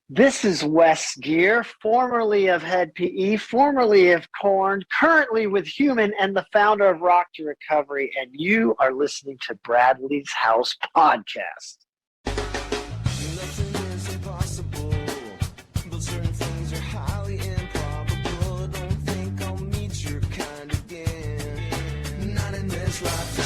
This is Wes Gear, formerly of Head PE, formerly of Korn, currently with Human, and the founder of Rock to Recovery. And you are listening to Bradley's House Podcast. Nothing is impossible, but certain things are highly improbable. Don't think I'll meet your kind again, not in this lifetime.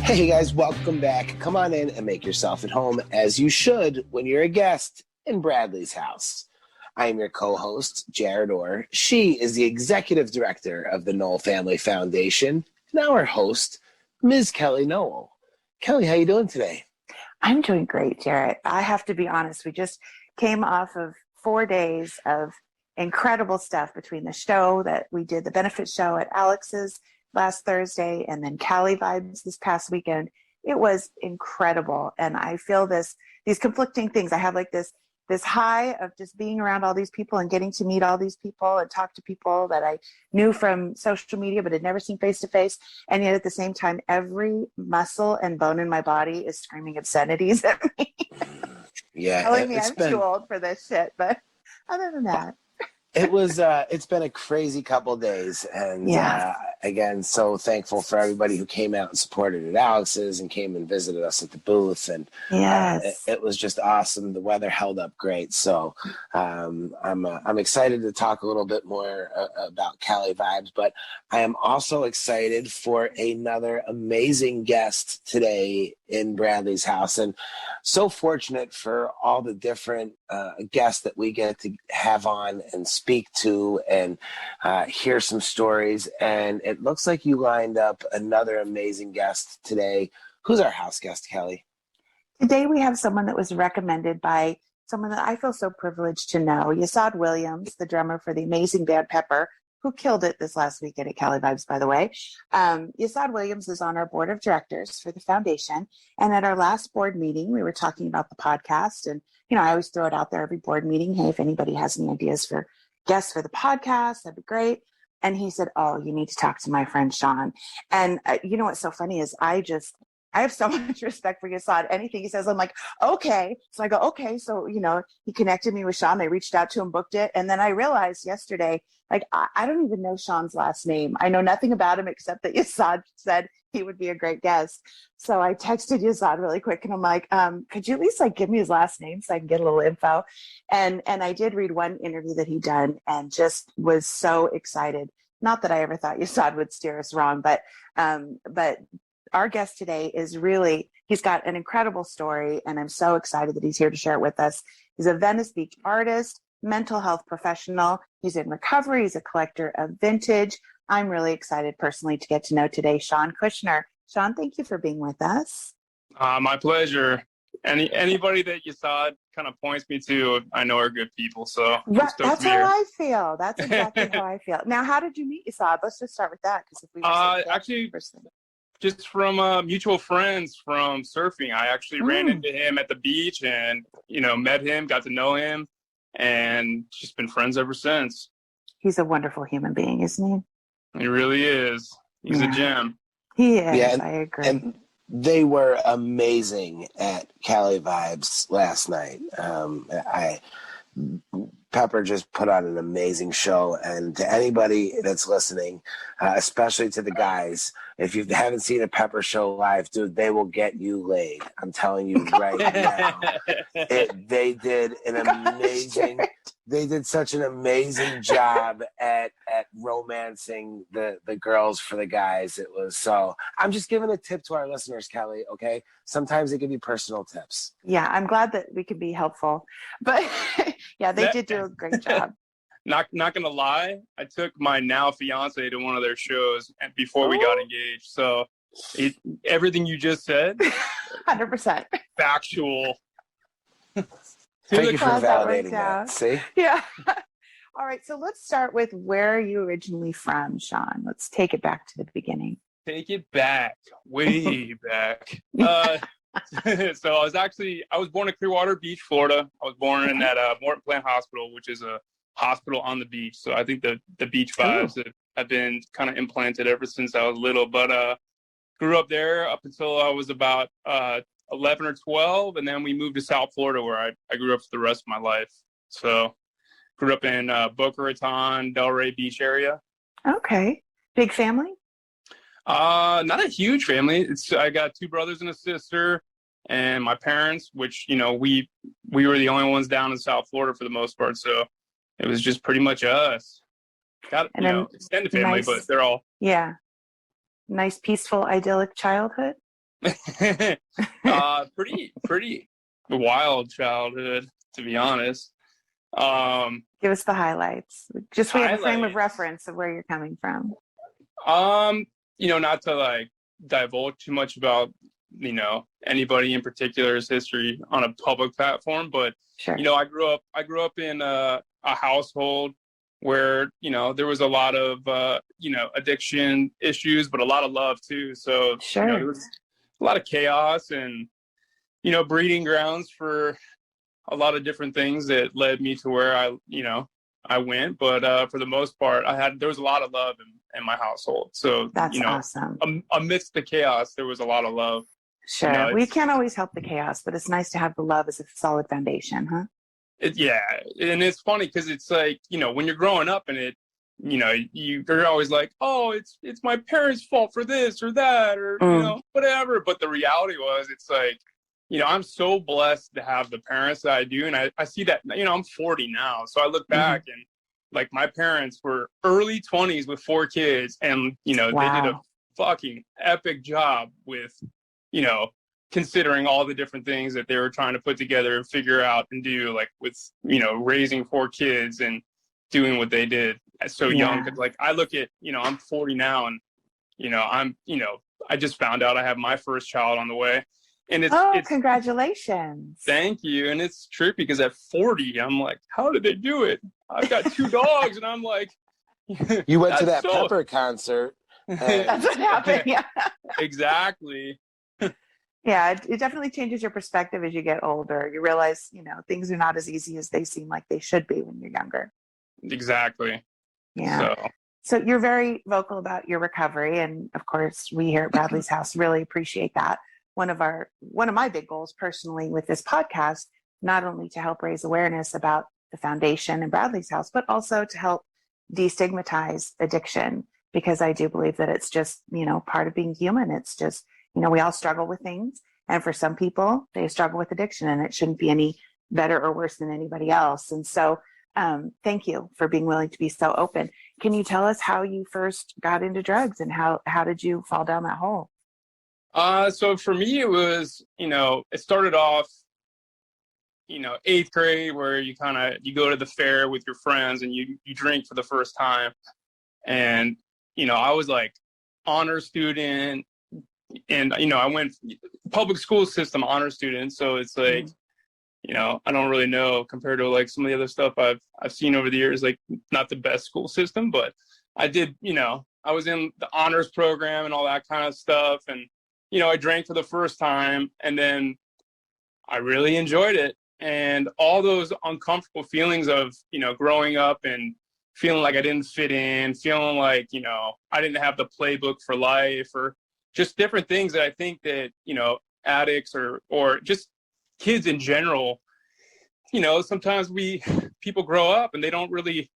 Hey guys, welcome back. Come on in and make yourself at home, as you should when you're a guest in Bradley's house. I am your co-host, Jarett Orr. She is the executive director of the Knoll Family Foundation, and our host, Ms. Kellie Knoll. Kellie, how you doing today? I'm doing great, Jarett. I have to be honest. We just came off of 4 days of incredible stuff between the show that we did, the benefit show at Alex's last Thursday, and then Cali Vibes this past weekend. It was incredible. And I feel these conflicting things. I have like this high of just being around all these people and getting to meet all these people and talk to people that I knew from social media but had never seen face to face. And yet at the same time, every muscle and bone in my body is screaming obscenities at me. Yeah, telling me I'm too old for this shit. But other than that, it's been a crazy couple of days, and again, so thankful for everybody who came out and supported at Alex's and came and visited us at the booth, and it was just awesome. The weather held up great, so I'm excited to talk a little bit more about Cali Vibes, but I am also excited for another amazing guest today in Bradley's house, and so fortunate for all the different guests that we get to have on and speak to and hear some stories. And it looks like you lined up another amazing guest today. Who's our house guest, Kellie? Today we have someone that was recommended by someone that I feel so privileged to know, Yasad Williams, the drummer for the amazing band Perro, who killed it this last weekend at Cali Vibes, by the way. Yasad Williams is on our board of directors for the foundation. And at our last board meeting, we were talking about the podcast. And, I always throw it out there every board meeting. Hey, if anybody has any ideas for guests for the podcast, that'd be great. And he said, oh, you need to talk to my friend Sean. And you know what's so funny is I have so much respect for Yasad. Anything he says, I'm like, okay. So I go, okay. So, he connected me with Sean. They reached out to him, booked it. And then I realized yesterday, I don't even know Sean's last name. I know nothing about him except that Yasad said he would be a great guest. So I texted Yasad really quick and I'm like, could you at least give me his last name so I can get a little info? And I did read one interview that he'd done and just was so excited. Not that I ever thought Yasad would steer us wrong, but our guest today is he's got an incredible story, and I'm so excited that he's here to share it with us. He's a Venice Beach artist, mental health professional. He's in recovery. He's a collector of vintage. I'm really excited personally to get to know today Sean Kushner. Sean, thank you for being with us. My pleasure. Anybody that Yasad kind of points me to, I know are good people. So that's how I feel. That's exactly how I feel. Now, how did you meet Yasad? Let's just start with that, because if we actually just from mutual friends from surfing. I actually ran into him at the beach and met him, got to know him, and just been friends ever since. He's a wonderful human being, isn't he? He really is. He's a gem. He is. Yeah, I agree. And they were amazing at Cali Vibes last night. Pepper just put on an amazing show, and to anybody that's listening, especially to the guys, if you haven't seen a Pepper show live, dude, they will get you laid. I'm telling you right now. They did such an amazing job at romancing the girls for the guys. It was so. I'm just giving a tip to our listeners, Kellie. Okay, sometimes it can be personal tips. Yeah, I'm glad that we can be helpful, but yeah, they did do a great job. Not gonna lie, I took my now fiance to one of their shows before we got engaged. So everything you just said, 100% factual. Thank you for validating that. See? Yeah. All right, so let's start with where are you originally from, Sean? Let's take it back to the beginning. Take it back, way back. So I was born in Clearwater Beach, Florida. I was born in that Morton Plant Hospital, which is a hospital on the beach. So I think the beach vibes have been kind of implanted ever since I was little. But grew up there up until I was about 11 or 12. And then we moved to South Florida, where I grew up for the rest of my life. So grew up in Boca Raton, Delray Beach area. Okay. Big family? Not a huge family. I got 2 brothers and a sister, and my parents, which, you know, we were the only ones down in South Florida for the most part. So it was just pretty much us. Got, you know, extended family, but they're all. Yeah. Nice, peaceful, idyllic childhood. Pretty wild childhood, to be honest. Give us the highlights. Just we have a frame of reference of where you're coming from. You know, not to like divulge too much about, you know, anybody in particular's history on a public platform, but sure. You know, I grew up in a household where, you know, there was a lot of you know, addiction issues, but a lot of love too. So sure. You know, there was a lot of chaos and, you know, breeding grounds for a lot of different things that led me to where I went. But for the most part, there was a lot of love in my household. So that's, you know, awesome. Amidst the chaos, there was a lot of love. Sure. You know, we can't always help the chaos, but it's nice to have the love as a solid foundation, huh? Yeah. And it's funny because it's like, you know, when you're growing up and you know, you're always like, oh, it's my parents' fault for this or that, or, you know, whatever. But the reality was, it's like, you know, I'm so blessed to have the parents that I do. And I see that, you know, I'm 40 now. So I look back and like my parents were early 20s with 4 kids. And, you know, they did a fucking epic job with, you know, considering all the different things that they were trying to put together and figure out and do, like with, you know, raising 4 kids and doing what they did so young. Cause like I look at, you know, I'm 40 now and, you know, I just found out I have my first child on the way. And it's congratulations. Thank you. And it's trippy because at 40, I'm like, how did they do it? I've got 2 dogs. And I'm like, you went to that Pepper concert. That's what happened. Yeah. Exactly. Yeah. It definitely changes your perspective as you get older. You realize, you know, things are not as easy as they seem like they should be when you're younger. Exactly. Yeah. So you're very vocal about your recovery. And of course, we here at Bradley's House really appreciate that. One of my big goals personally with this podcast, not only to help raise awareness about the foundation and Bradley's House, but also to help destigmatize addiction, because I do believe that it's just, you know, part of being human. It's just, you know, we all struggle with things. And for some people, they struggle with addiction and it shouldn't be any better or worse than anybody else. And so thank you for being willing to be so open. Can you tell us how you first got into drugs and how did you fall down that hole? So for me, it was, you know, it started off, you know, 8th grade where you go to the fair with your friends and you drink for the first time. And, you know, I was like honor student and, you know, I went public school system honor student. So it's like, you know, I don't really know compared to like some of the other stuff I've seen over the years, like not the best school system, but I did, you know, I was in the honors program and all that kind of stuff. And, you know, I drank for the first time and then I really enjoyed it. And all those uncomfortable feelings of, you know, growing up and feeling like I didn't fit in, feeling like, you know, I didn't have the playbook for life or just different things that I think that, you know, addicts or just kids in general, you know, sometimes people grow up and they don't really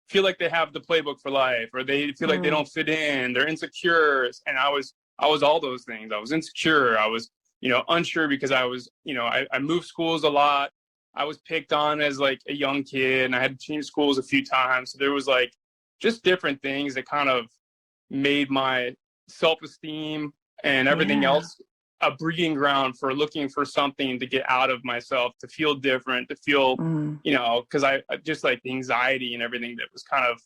feel like they have the playbook for life or they feel like they don't fit in, they're insecure. And I was all those things. I was insecure. I was, you know, unsure because I was, you know, I moved schools a lot. I was picked on as like a young kid and I had to change schools a few times. So there was like just different things that kind of made my self-esteem and everything else a breeding ground for looking for something to get out of myself, to feel different, to feel, you know, because I just like the anxiety and everything that was kind of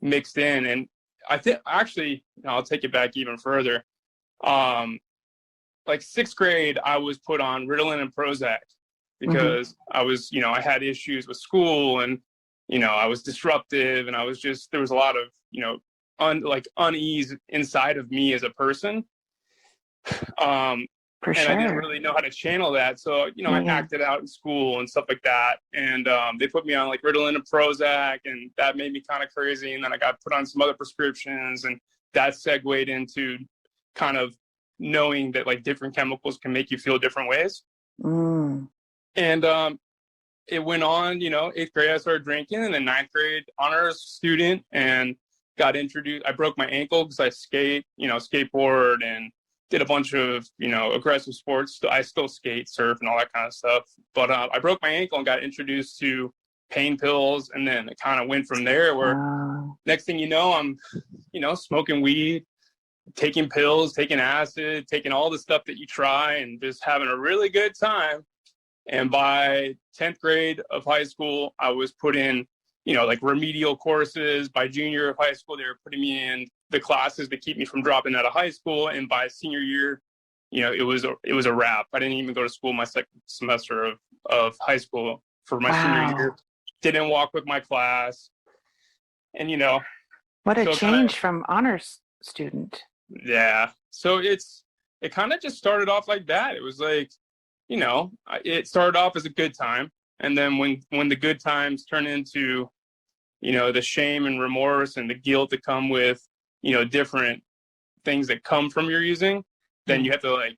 mixed in. And I think actually, you know, I'll take it back even further. Like 6th grade, I was put on Ritalin and Prozac because I was, you know, I had issues with school and, you know, I was disruptive and I was just, there was a lot of, you know, unease inside of me as a person. For and sure. I didn't really know how to channel that. So, you know, I acted out in school and stuff like that. And they put me on like Ritalin and Prozac, and that made me kind of crazy. And then I got put on some other prescriptions, and that segued into kind of knowing that like different chemicals can make you feel different ways. And it went on, you know, 8th grade, I started drinking, and then 9th grade honors student, and got introduced. I broke my ankle because I skateboard and did a bunch of, you know, aggressive sports. I still skate, surf, and all that kind of stuff. But I broke my ankle and got introduced to pain pills. And then it kind of went from there where next thing you know, I'm, you know, smoking weed, taking pills, taking acid, taking all the stuff that you try, and just having a really good time. And by 10th grade of high school, I was put in, you know, like remedial courses. By junior year of high school, they were putting me in the classes to keep me from dropping out of high school. And by senior year, you know, it was a wrap. I didn't even go to school my second semester of high school for my senior year. Didn't walk with my class. And, you know. What a change from honors student. Yeah. So it kind of just started off like that. It was like, you know, it started off as a good time. And then when the good times turn into, you know, the shame and remorse and the guilt that come with, you know, different things that come from your using, then you have to, like,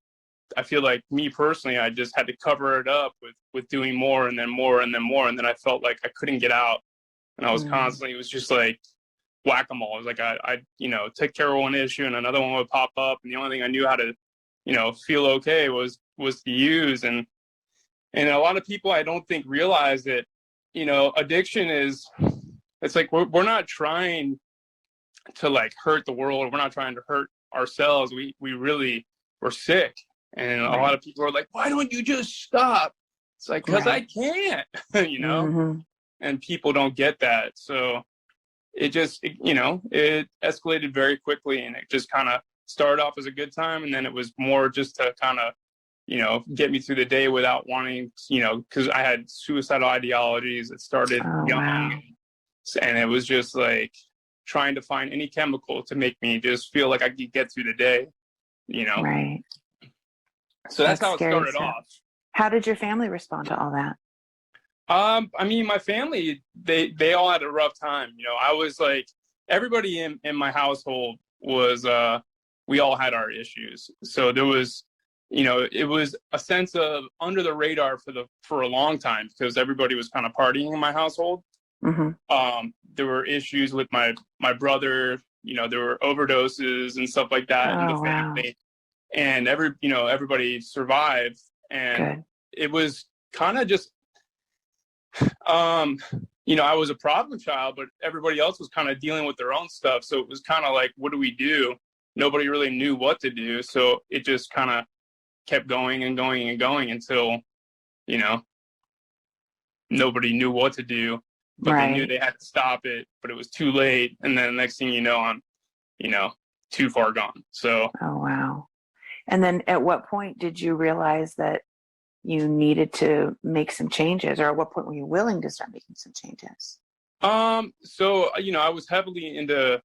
I feel like me personally, I just had to cover it up with doing more and then more and then more. And then I felt like I couldn't get out. And I was constantly, it was just like whack-a-mole. It was like I you know, take care of one issue and another one would pop up. And the only thing I knew how to, you know, feel okay was to use. And a lot of people, I don't think, realize that, you know, addiction is, it's like we're not trying to like hurt the world. We're not trying to hurt ourselves. We're sick. And a lot of people are like, why don't you just stop? It's like, because I can't, you know, and people don't get that. So it just, you know, it escalated very quickly, and it just kind of started off as a good time. And then it was more just to kind of, you know, get me through the day without wanting, you know, because I had suicidal ideologies that started young. And it was just like trying to find any chemical to make me just feel like I could get through the day, you know? Right. So that's how it started off. How did your family respond to all that? I mean, my family, they all had a rough time. You know, I was like, everybody in my household was, we all had our issues. So there was, you know, it was a sense of under the radar for a long time because everybody was kind of partying in my household. There were issues with my brother, you know, there were overdoses and stuff like that in the family. And everybody survived. And it was kind of just, you know, I was a problem child, but everybody else was kind of dealing with their own stuff. So it was kind of like, what do we do? Nobody really knew what to do. So it just kind of kept going and going and going until, you know, nobody knew what to do, but they knew they had to stop it, but it was too late. And then the next thing you know, I'm, you know, too far gone. So. Oh, wow. And then at what point did you realize that you needed to make some changes, or at what point were you willing to start making some changes? So, you know, I was heavily into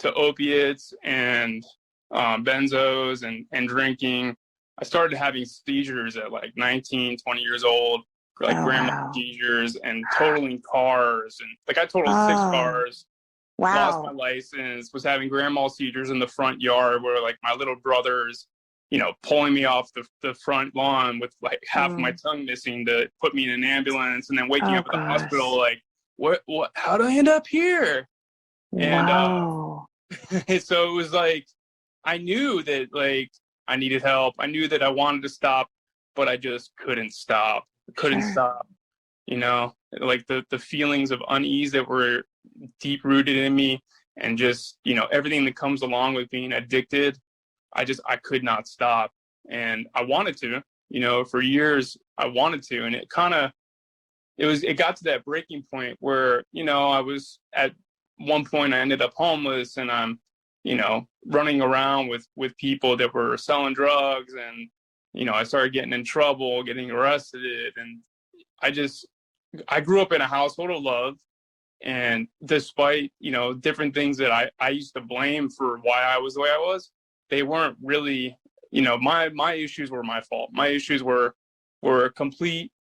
opiates and benzos and drinking. I started having seizures at like 19, 20 years old, like grandma seizures, and totaling cars. And like I totaled 6 cars. Lost my license, was having grandma seizures in the front yard where like my little brother's, you know, pulling me off the front lawn with like half of my tongue missing to put me in an ambulance, and then waking up at the hospital like, what, how did I end up here? And so it was like, I knew that like I needed help. I knew that I wanted to stop, but I just couldn't stop. Stop. You know, like the feelings of unease that were deep rooted in me, and just, you know, everything that comes along with being addicted. I could not stop, and I wanted to, you know, for years I wanted to. And it got to that breaking point where, you know, I was at one point, I ended up homeless, and I'm, you know, running around with people that were selling drugs, and, you know, I started getting in trouble, getting arrested. And I grew up in a household of love. And despite, you know, different things that I used to blame for why I was the way I was, they weren't really you know, my issues were my fault. My issues were completely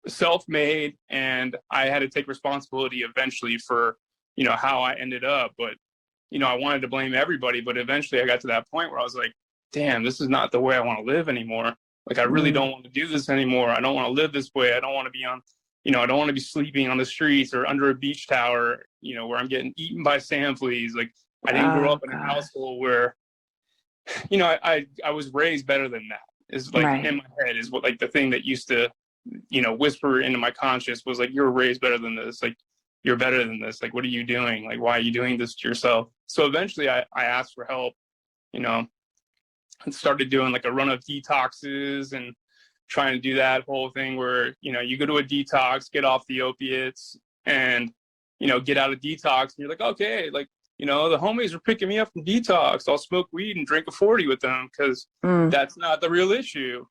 self-made, and I had to take responsibility eventually for, you know, how I ended up. But, you know, I wanted to blame everybody, but eventually I got to that point where I was like, damn, this is not the way I want to live anymore. Like, I really don't want to do this anymore. I don't want to live this way. I don't want to be on, you know, I don't want to be sleeping on the streets or under a beach tower, you know, where I'm getting eaten by sand fleas. Like, I didn't grow up in a household where, you know, I was raised better than that. Is like in my head is what, like, the thing that used to, you know, whisper into my conscience was like, you're raised better than this. Like, you're better than this. Like, what are you doing? Like, why are you doing this to yourself? So eventually I asked for help, you know, and started doing like a run of detoxes and trying to do that whole thing where, you know, you go to a detox, get off the opiates, and, you know, get out of detox, and you're like, okay, like, you know, the homies are picking me up from detox. I'll smoke weed and drink a 40 with them because that's not the real issue.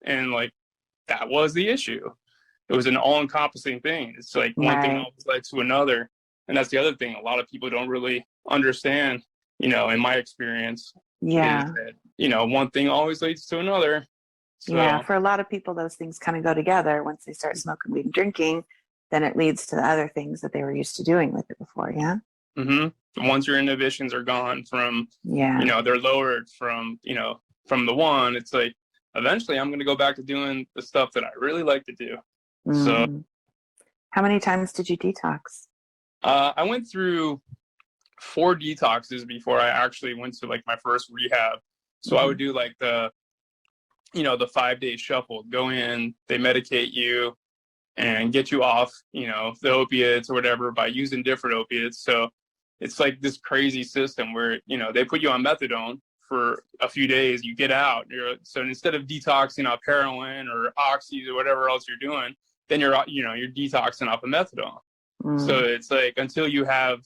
And like, that was the issue. It was an all-encompassing thing. It's like one thing always led to another. And that's the other thing a lot of people don't really understand, you know, in my experience. Is that, you know, one thing always leads to another. So, for a lot of people, those things kind of go together. Once they start smoking weed and drinking, then it leads to the other things that they were used to doing with it before. Once your inhibitions are gone from, you know, they're lowered from, you know, from the one, it's like, eventually I'm going to go back to doing the stuff that I really like to do. So how many times did you detox? I went through 4 detoxes before I actually went to like my first rehab. So I would do like the, you know, the 5-day shuffle, go in, they medicate you and get you off, you know, the opiates or whatever by using different opiates. So it's like this crazy system where, you know, they put you on methadone for a few days, you get out. So instead of detoxing off heroin or oxys or whatever else you're doing, then you're detoxing off of methadone. So it's like, until you have,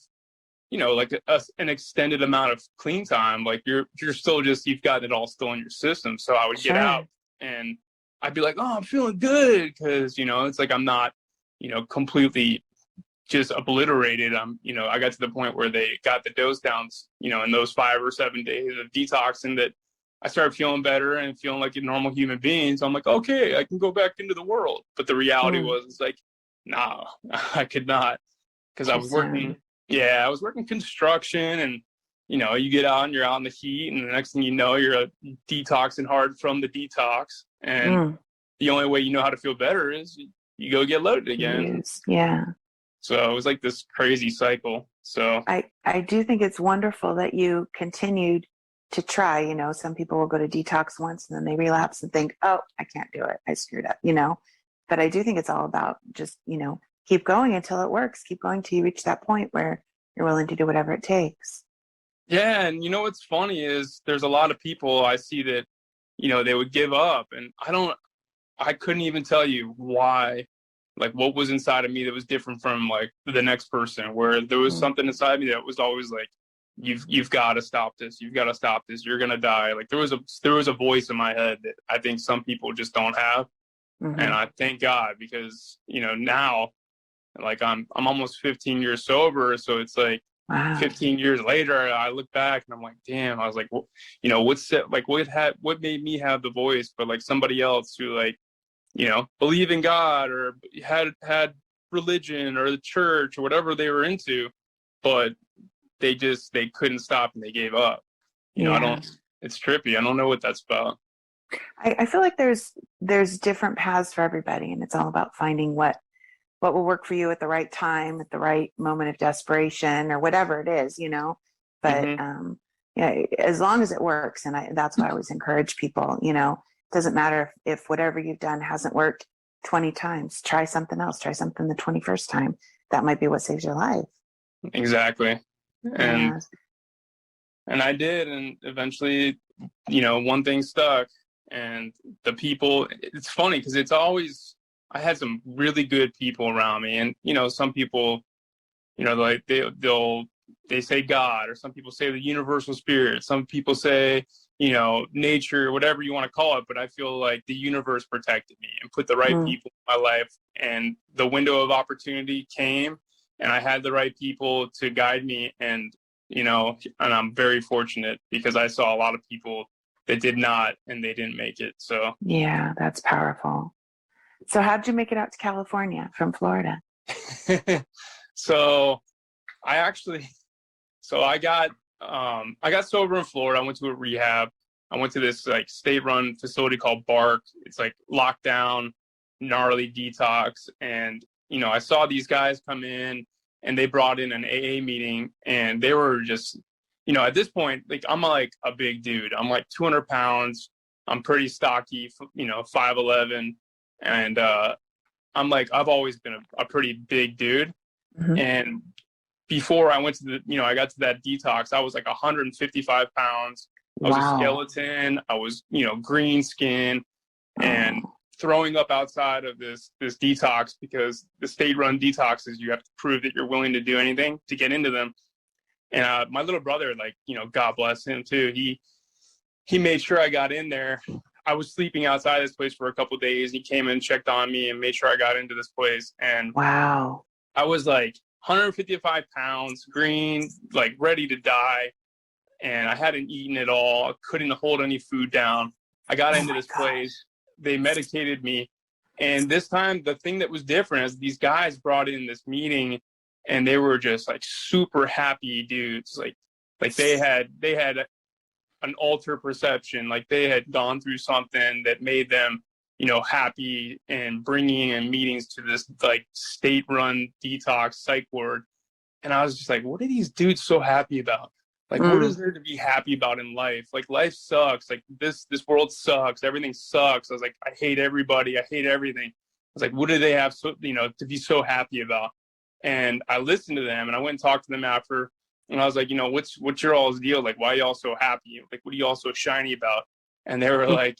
you know, like an extended amount of clean time, like you're still just, you've got it all still in your system. So I would get out and I'd be like, oh, I'm feeling good. Cause, you know, it's like, I'm not, you know, completely just obliterated. You know, I got to the point where they got the dose down, you know, in those 5 or 7 days of detoxing, that I started feeling better and feeling like a normal human being. So I'm like, okay, I can go back into the world. But the reality was, it's like, nah, I could not, because I was working. I was working construction, and, you know, you get out and you're out in the heat, and the next thing you know, you're detoxing hard from the detox. And the only way you know how to feel better is you go get loaded again. So it was like this crazy cycle. So I do think it's wonderful that you continued to try. You know, some people will go to detox once and then they relapse and think, oh, I can't do it, I screwed up, you know. But I do think it's all about just, you know, keep going until it works. Keep going till you reach that point where you're willing to do whatever it takes. Yeah, and you know what's funny is there's a lot of people I see that, you know, they would give up, and I couldn't even tell you why, like what was inside of me that was different from like the next person, where there was something inside me that was always like, you've got to stop this. You've got to stop this. You're going to die. Like there was a voice in my head that I think some people just don't have. And I thank God, because, you know, now, like I'm almost 15 years sober. So it's like 15 years later, I look back and I'm like, damn, I was like, well, you know, what made me have the voice, but like somebody else who, like, you know, believe in God or had religion or the church or whatever they were into, but they couldn't stop and they gave up. You know, it's trippy. I don't know what that's about. I feel like there's different paths for everybody, and it's all about finding what will work for you at the right time, at the right moment of desperation, or whatever it is, you know. But as long as it works, and that's why I always encourage people, you know, it doesn't matter if whatever you've done hasn't worked 20 times, try something else, try something the 21st time. That might be what saves your life. Exactly. And I did, and eventually, you know, one thing stuck. And the people, it's funny because it's always, I had some really good people around me. And, you know, some people, you know, like they say God, or some people say the universal spirit. Some people say, you know, nature, whatever you want to call it. But I feel like the universe protected me and put the right people in my life. And the window of opportunity came, and I had the right people to guide me. And you know, and I'm very fortunate because I saw a lot of people that did not and they didn't make it. So yeah, that's powerful. So how'd you make it out to California from Florida? so I actually, so I got sober in Florida. I went to a rehab. I went to this like state-run facility called Bark. It's like lockdown, gnarly detox. And, you know, I saw these guys come in and they brought in an AA meeting and they were just, you know, at this point, like I'm like a big dude. I'm like 200 pounds. I'm pretty stocky, you know, 5'11". And I'm like, I've always been a pretty big dude. Mm-hmm. And before I went to the, you know, I got to that detox, I was like 155 pounds. I was a skeleton. I was, you know, green skin and throwing up outside of this detox because the state-run detoxes, you have to prove that you're willing to do anything to get into them. And my little brother, like, you know, God bless him too. He made sure I got in there. I was sleeping outside this place for a couple of days. He came and checked on me and made sure I got into this place. And wow, I was like 155 pounds, green, like ready to die. And I hadn't eaten at all. I couldn't hold any food down. I got into this place. They medicated me. And this time, the thing that was different is these guys brought in this meeting and they were just like super happy dudes. Like they had an alter perception. Like they had gone through something that made them, you know, happy and bringing in meetings to this like state-run detox psych ward. And I was just like, what are these dudes so happy about? Like, what is there to be happy about in life? Like, life sucks. Like, this world sucks. Everything sucks. I was like, I hate everybody. I hate everything. I was like, what do they have, so, you know, to be so happy about? And I listened to them, and I went and talked to them after. And I was like, you know, what's your all's deal? Like, why are y'all so happy? Like, what are y'all so shiny about? And they were like,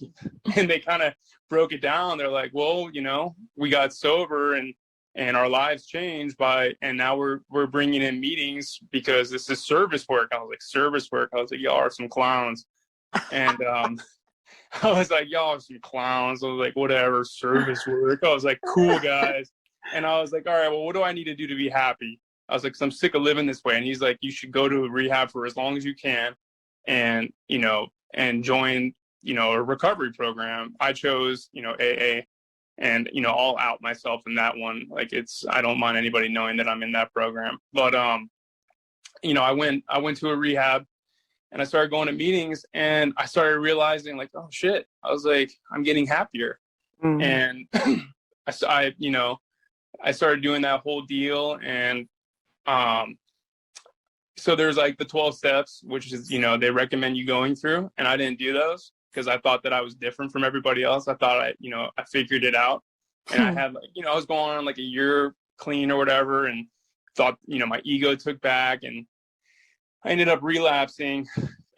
and they kind of broke it down. They're like, well, you know, we got sober and our lives changed and now we're bringing in meetings because this is service work. I was like, service work? I was like, y'all are some clowns. And I was like, y'all are some clowns. I was like, whatever, service work. I was like, cool, guys. And I was like, all right, well, what do I need to do to be happy? I was like, 'cause I'm sick of living this way. And he's like, you should go to a rehab for as long as you can and, you know, and join, you know, a recovery program. I chose, you know, AA. And, you know, I'll out myself in that one. Like I don't mind anybody knowing that I'm in that program. But, you know, I went to a rehab and I started going to meetings and I started realizing like, oh shit, I was like, I'm getting happier. And I, you know, I started doing that whole deal. And, so there's like the 12 steps, which is, you know, they recommend you going through. And I didn't do those because I thought that I was different from everybody else. I thought I figured it out. And I had, like, you know, I was going on like a year clean or whatever and thought, you know, my ego took back and I ended up relapsing.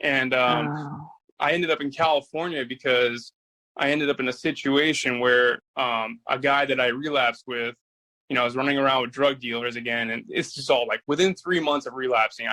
And I ended up in California because I ended up in a situation where a guy that I relapsed with, you know, I was running around with drug dealers again. And it's just all like within 3 months of relapsing,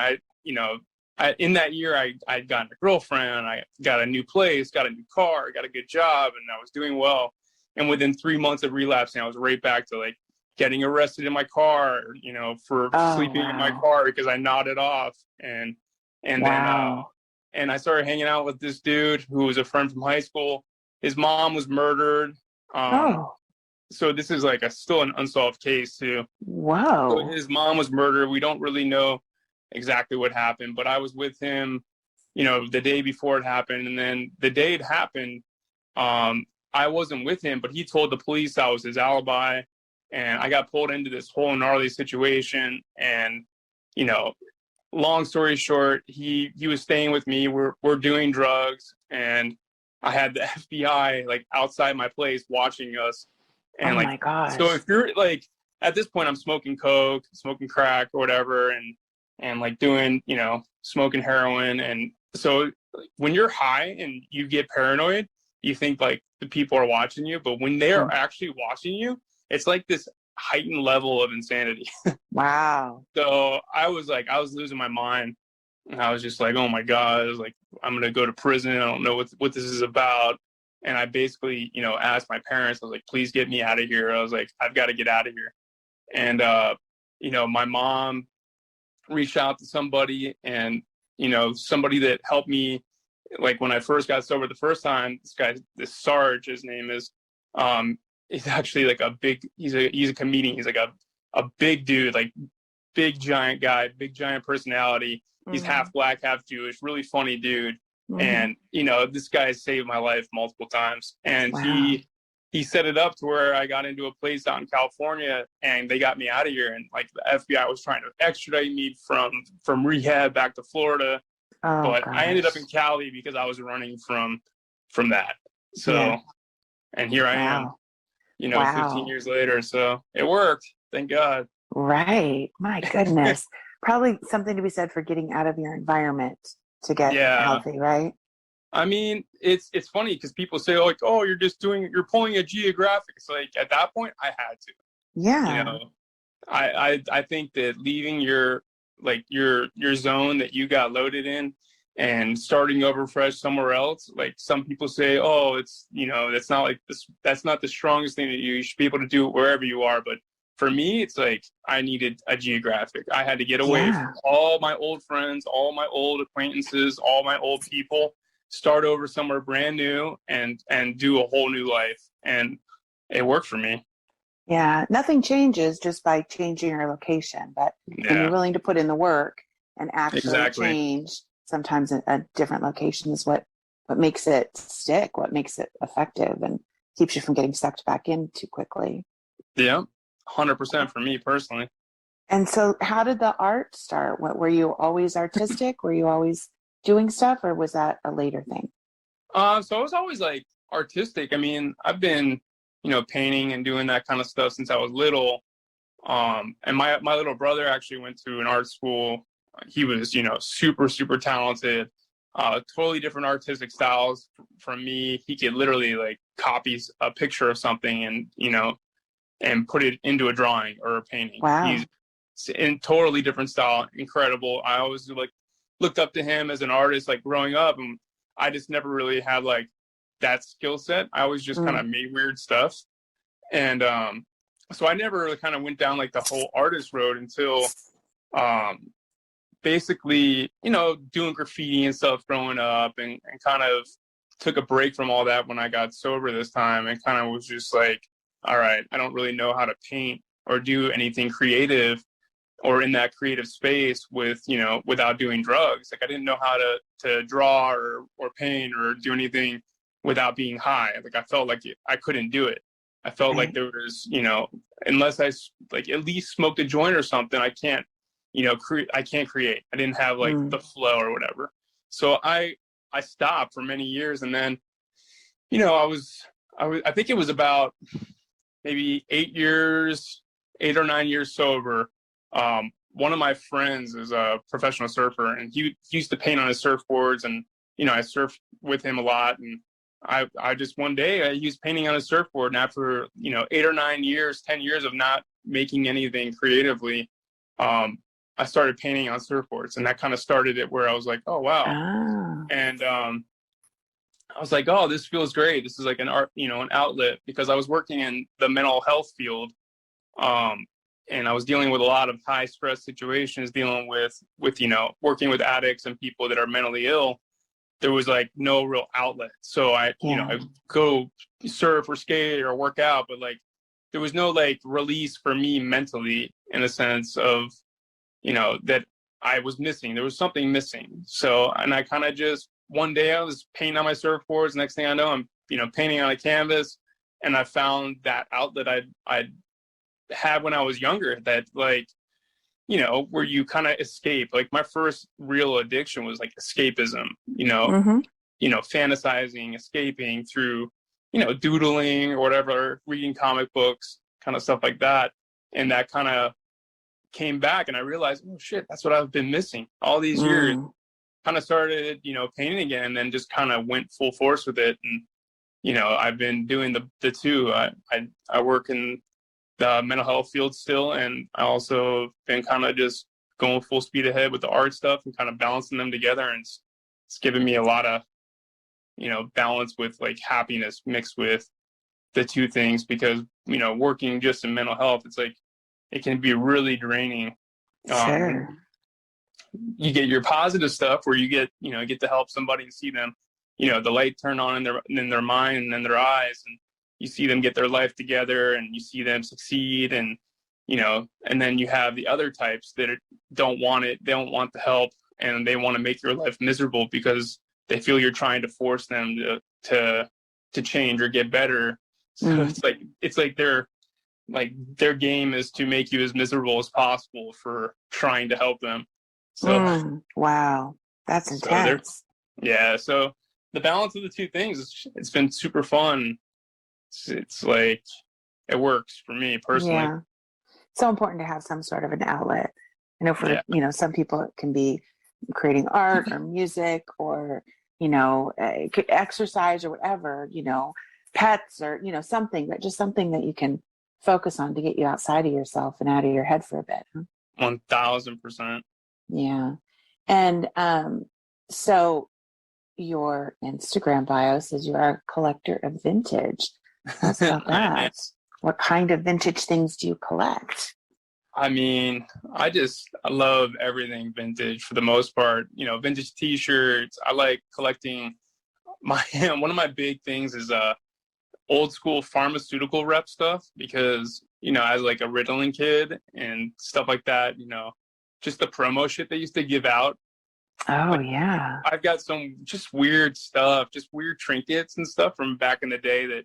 in that year, I'd gotten a girlfriend, I got a new place, got a new car, got a good job, and I was doing well. And within 3 months of relapsing, I was right back to like getting arrested in my car, you know, for sleeping in my car because I nodded off. And then I started hanging out with this dude who was a friend from high school. His mom was murdered. So this is like still an unsolved case too. Wow. So his mom was murdered. We don't really know exactly what happened, but I was with him, you know, the day before it happened. And then the day it happened, I wasn't with him, but he told the police I was his alibi. And I got pulled into this whole gnarly situation. And, you know, long story short, he was staying with me. We're doing drugs. And I had the FBI like outside my place watching us. And my gosh. So if you're like, at this point, I'm smoking coke, smoking crack or whatever. And like doing, you know, smoking heroin. And so when you're high and you get paranoid, you think like the people are watching you, but when they are actually watching you, it's like this heightened level of insanity. Wow. So I was losing my mind. And I was just like, oh my God, I was like, I'm going to go to prison. I don't know what this is about. And I basically, you know, asked my parents, I was like, please get me out of here. I was like, I've got to get out of here. And, you know, my mom reach out to somebody, and, you know, somebody that helped me, like when I first got sober the first time, this Sarge, his name is, he's actually like he's a comedian. He's like a big dude, like big giant guy, big giant personality. He's half black, half Jewish, really funny dude. And, you know, this guy saved my life multiple times. And he set it up to where I got into a place out in California, and they got me out of here. And like the FBI was trying to extradite me from rehab back to Florida. But I ended up in Cali because I was running from that. So, and here I am, you know, 15 years later. So it worked. Thank God. Right. My goodness. Probably something to be said for getting out of your environment to get healthy, right? I mean, it's funny because people say like, oh, you're pulling a geographic. It's like, at that point I had to. Yeah. You know, I think that leaving your zone that you got loaded in and starting over fresh somewhere else, like some people say, oh, it's, you know, that's not like this, that's not the strongest thing that you should be able to do wherever you are. But for me, it's like I needed a geographic. I had to get away from all my old friends, all my old acquaintances, all my old people, start over somewhere brand new and do a whole new life. And it worked for me. Yeah, nothing changes just by changing your location, but when you're willing to put in the work and actually change, sometimes a different location is what makes it stick, what makes it effective, and keeps you from getting sucked back in too quickly. Yeah, 100% for me personally. And so how did the art start? Were you always artistic? Were you always doing stuff, or was that a later thing? So I was always like artistic. I mean, I've been, you know, painting and doing that kind of stuff since I was little. And my little brother actually went to an art school. He was, you know, super, super talented, totally different artistic styles from me. He could literally like copy a picture of something and, you know, and put it into a drawing or a painting. Wow. He's in totally different style. Incredible. I always like looked up to him as an artist, like growing up, and I just never really had like that skill set. I always just kind of made weird stuff. And so I never really kind of went down like the whole artist road until basically, you know, doing graffiti and stuff growing up, and kind of took a break from all that when I got sober this time, and kind of was just like, all right, I don't really know how to paint or do anything creative or in that creative space with, you know, without doing drugs. Like I didn't know how to draw or paint or do anything without being high. Like I felt like I couldn't do it. I felt like there was, you know, unless I like at least smoked a joint or something, I can't, you know, I can't create. I didn't have like the flow or whatever. So I stopped for many years. And then, you know, I think it was about maybe 8 or 9 years sober. One of my friends is a professional surfer, and he used to paint on his surfboards, and, you know, I surfed with him a lot. And I just one day he was painting on a surfboard, and after, you know, 8 or 9 years, 10 years of not making anything creatively, I started painting on surfboards, and that kind of started it where I was like, oh wow. And I was like, oh, this feels great. This is like an art, you know, an outlet, because I was working in the mental health field. And I was dealing with a lot of high stress situations, dealing with, you know, working with addicts and people that are mentally ill. There was like no real outlet. So you know, I go surf or skate or work out, but like there was no like release for me mentally, in a sense of, you know, that I was missing. There was something missing. So, and I kind of just, one day I was painting on my surfboards. Next thing I know, I'm, you know, painting on a canvas, and I found that outlet I'd had when I was younger, that like, you know, where you kind of escape. Like my first real addiction was like escapism, you know, you know, fantasizing, escaping through, you know, doodling or whatever, reading comic books, kind of stuff like that. And that kind of came back, and I realized, oh shit, that's what I've been missing all these years. Kind of started, you know, painting again, and then just kind of went full force with it. And, you know, I've been doing the two. I work in the mental health field still, and I also been kind of just going full speed ahead with the art stuff and kind of balancing them together. And it's given me a lot of, you know, balance with like happiness mixed with the two things, because, you know, working just in mental health, it's like, it can be really draining. Sure. you get your positive stuff where you get to help somebody and see them, the light turn on in their mind and in their eyes, and you see them get their life together and you see them succeed. And, and then you have the other types that don't want it. They don't want the help, and they want to make your life miserable because they feel you're trying to force them to change or get better. So it's like their game is to make you as miserable as possible for trying to help them. So wow, that's intense. So the balance of the two things, it's been super fun. It's like it works for me personally. Yeah, so important to have some sort of an outlet. I know for some people it can be creating art or music or exercise or whatever, pets or something, but just something that you can focus on to get you outside of yourself and out of your head for a bit. 1000%. Yeah. And so your Instagram bio says you are a collector of vintage. Tell us about that. What kind of vintage things do you collect? I mean, I love everything vintage for the most part. Vintage T-shirts. I like collecting. One of my big things is old school pharmaceutical rep stuff because as like a Ritalin kid and stuff like that. Just the promo shit they used to give out. Oh yeah. I've got some just weird stuff, just weird trinkets and stuff from back in the day that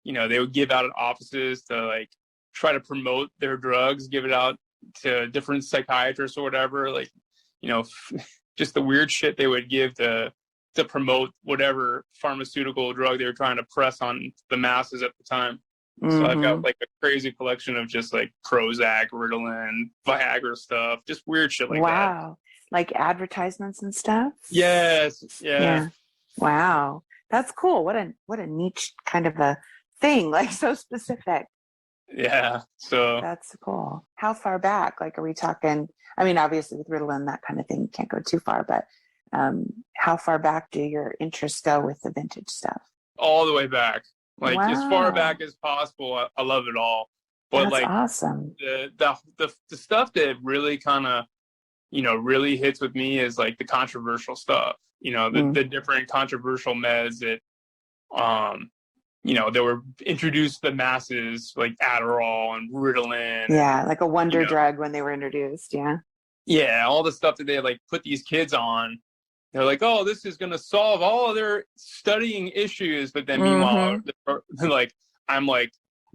they would give out at offices to like try to promote their drugs, give it out to different psychiatrists or whatever, like, just the weird shit they would give to promote whatever pharmaceutical drug they were trying to press on the masses at the time. So I've got like a crazy collection of just like Prozac, Ritalin, Viagra stuff, just weird shit like that. Wow. Like advertisements and stuff? Yes. Yeah. Wow. That's cool. What a niche kind of a thing, like so specific. Yeah. So that's cool. How far back? Like, are we talking, I mean, obviously with Ritalin, that kind of thing, can't go too far, but how far back do your interests go with the vintage stuff? All the way back. Like as far back as possible. I love it all. But that's like awesome. The stuff that really kind of, really hits with me is like the controversial stuff, the different controversial meds that, that were introduced to the masses, like Adderall and Ritalin. Yeah, like a wonder drug when they were introduced. Yeah. Yeah, all the stuff that they like put these kids on. They're like, oh, this is going to solve all of their studying issues. But then meanwhile, like, I'm like,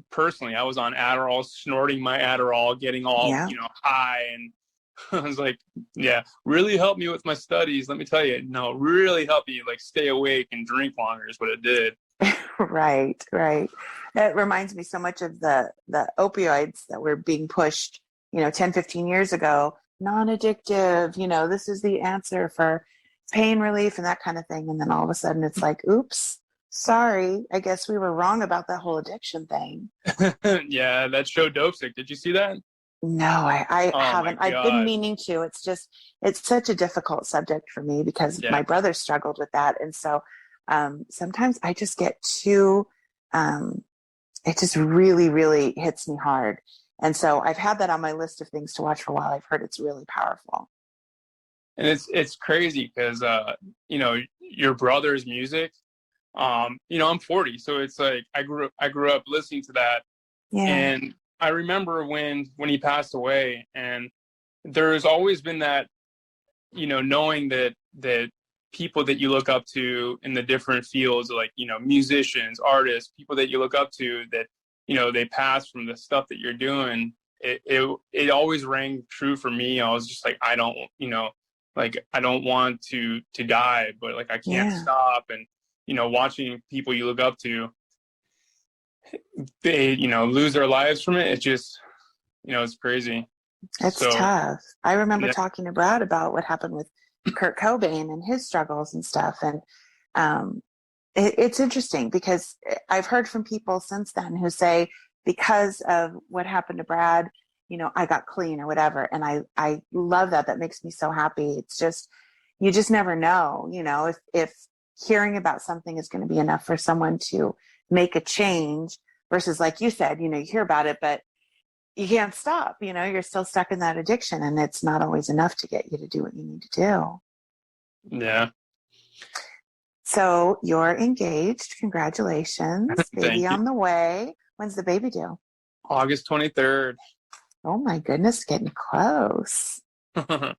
personally, I was on Adderall, snorting my Adderall, getting all, high. And I was like, yeah, really helped me with my studies. Let me tell you, no, really helped me like stay awake and drink longer is what it did. Right. It reminds me so much of the opioids that were being pushed, 10, 15 years ago, non-addictive, this is the answer for pain relief and that kind of thing. And then all of a sudden it's like, oops, sorry, I guess we were wrong about that whole addiction thing. Yeah, that show Dopesick. Did you see that? No, I haven't. I've been meaning to. It's such a difficult subject for me because my brother struggled with that. And so sometimes I just get too, it just really, really hits me hard. And so I've had that on my list of things to watch for a while. I've heard it's really powerful. And it's crazy because, your brother's music, I'm 40. So it's like, I grew up listening to that. Yeah. And I remember when he passed away, and there's always been that, knowing that people that you look up to in the different fields, like, musicians, artists, people that you look up to that, they pass from the stuff that you're doing. It always rang true for me. I was just like, I don't want to die, but like, I can't stop. And, watching people you look up to, they, lose their lives from it. It just, it's crazy. It's tough. I remember talking to Brad about what happened with Kurt Cobain and his struggles and stuff. And it's interesting because I've heard from people since then who say, because of what happened to Brad, I got clean or whatever. And I love that. That makes me so happy. It's just, you just never know, if hearing about something is going to be enough for someone to make a change versus, like you said, you hear about it, but you can't stop, you're still stuck in that addiction, and it's not always enough to get you to do what you need to do. Yeah. So you're engaged. Congratulations. Baby Thank on you. the way. When's the baby due? August 23rd. Oh my goodness, getting close. How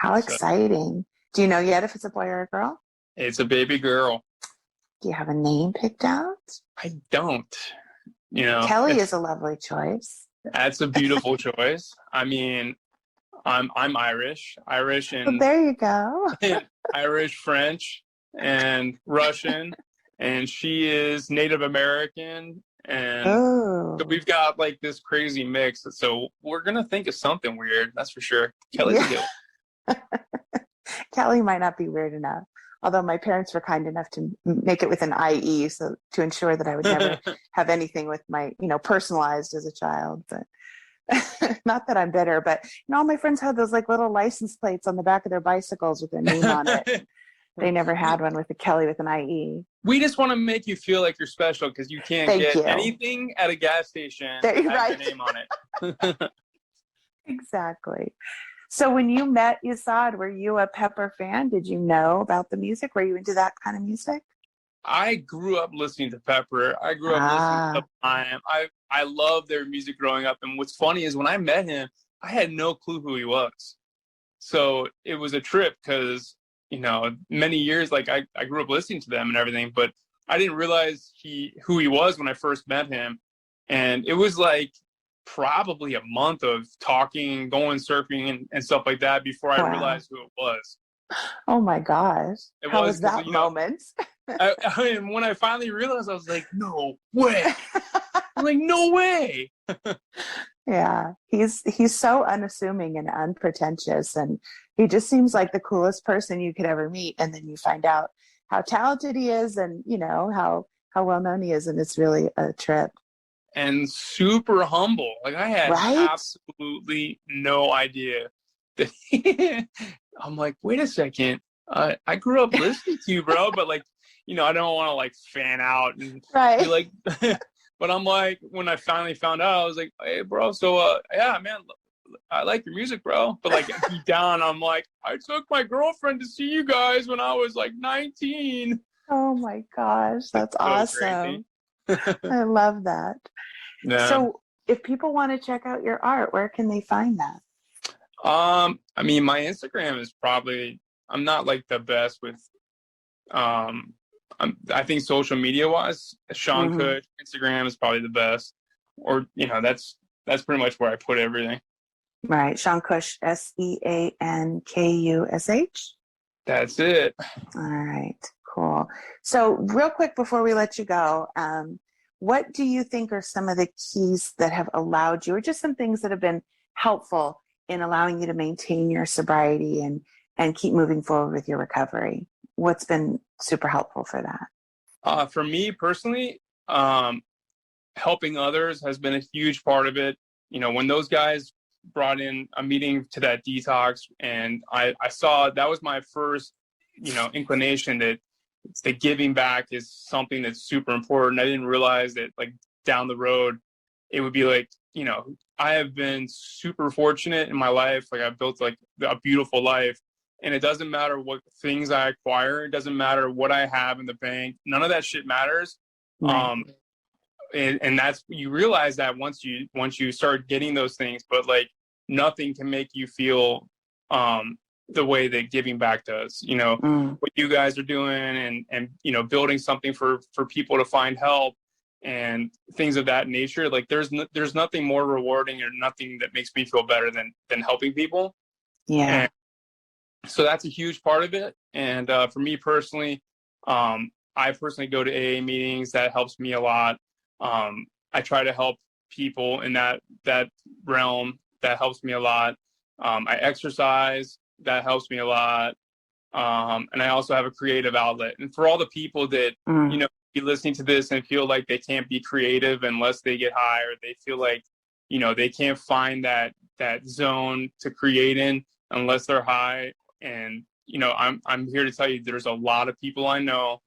So, exciting. Do you know yet if it's a boy or a girl? it's a baby girl. Do you have a name picked out? I don't. Kelly is a lovely choice. That's a beautiful choice. I mean, I'm Irish Well, and there you go. Irish, French, and Russian, and she is Native American, and Oh. so we've got like this crazy mix. So we're gonna think of something weird, that's for sure. Kelly's a good. Kelly might not be weird enough, although my parents were kind enough to make it with an IE, so to ensure that I would never have anything with my, personalized as a child. But not that I'm bitter, but all my friends had those like little license plates on the back of their bicycles with their name on it. They never had one with a Kelly with an IE. We just want to make you feel like you're special because you can't get anything at a gas station that has your name on it. Exactly. So when you met Yasad, were you a Pepper fan? Did you know about the music? Were you into that kind of music? I grew up listening to Pepper. I grew up listening to Sublime. I loved their music growing up. And what's funny is when I met him, I had no clue who he was. So it was a trip because, many years, like I grew up listening to them and everything, but I didn't realize who he was when I first met him. And it was like probably a month of talking, going surfing and stuff like that before I realized who it was. Oh my gosh. How was that moment? I mean, when I finally realized, I was like, no way. I'm like, no way. Yeah, he's so unassuming and unpretentious, and he just seems like the coolest person you could ever meet. And then you find out how talented he is, and how well known he is, and it's really a trip. And super humble. Like I had absolutely no idea that I'm like, wait a second. I grew up listening to you, bro, but like, I don't want to like fan out and be like, but I'm like, when I finally found out, I was like, hey, bro, so yeah, man, I like your music, bro. But like deep down, I'm like, I took my girlfriend to see you guys when I was like 19. Oh my gosh, that's awesome. I love that. Yeah. So if people want to check out your art, where can they find that? I mean, my Instagram is probably, I'm not like the best with, I think social media wise, Sean Kush, Instagram is probably the best, or, that's pretty much where I put everything. Right. Sean Kush, SEANKUSH. That's it. All right, cool. So real quick before we let you go, what do you think are some of the keys that have allowed you, or just some things that have been helpful in allowing you to maintain your sobriety and keep moving forward with your recovery? What's been super helpful for that? For me personally, helping others has been a huge part of it. When those guys brought in a meeting to that detox, and I saw that was my first, inclination that the giving back is something that's super important. I didn't realize that like down the road, it would be like, I have been super fortunate in my life. Like I've built like a beautiful life, and it doesn't matter what things I acquire. It doesn't matter what I have in the bank. None of that shit matters. Right. And that's, you realize that once you start getting those things, but like nothing can make you feel, the way that giving back does, what you guys are doing and building something for people to find help and things of that nature. Like there's nothing more rewarding or nothing that makes me feel better than helping people. Yeah. And so that's a huge part of it. And for me personally, I personally go to AA meetings. That helps me a lot. I try to help people in that realm. That helps me a lot. I exercise. That helps me a lot. And I also have a creative outlet. And for all the people that, be listening to this and feel like they can't be creative unless they get high, or they feel like, they can't find that zone to create in unless they're high. And, I'm here to tell you, there's a lot of people I know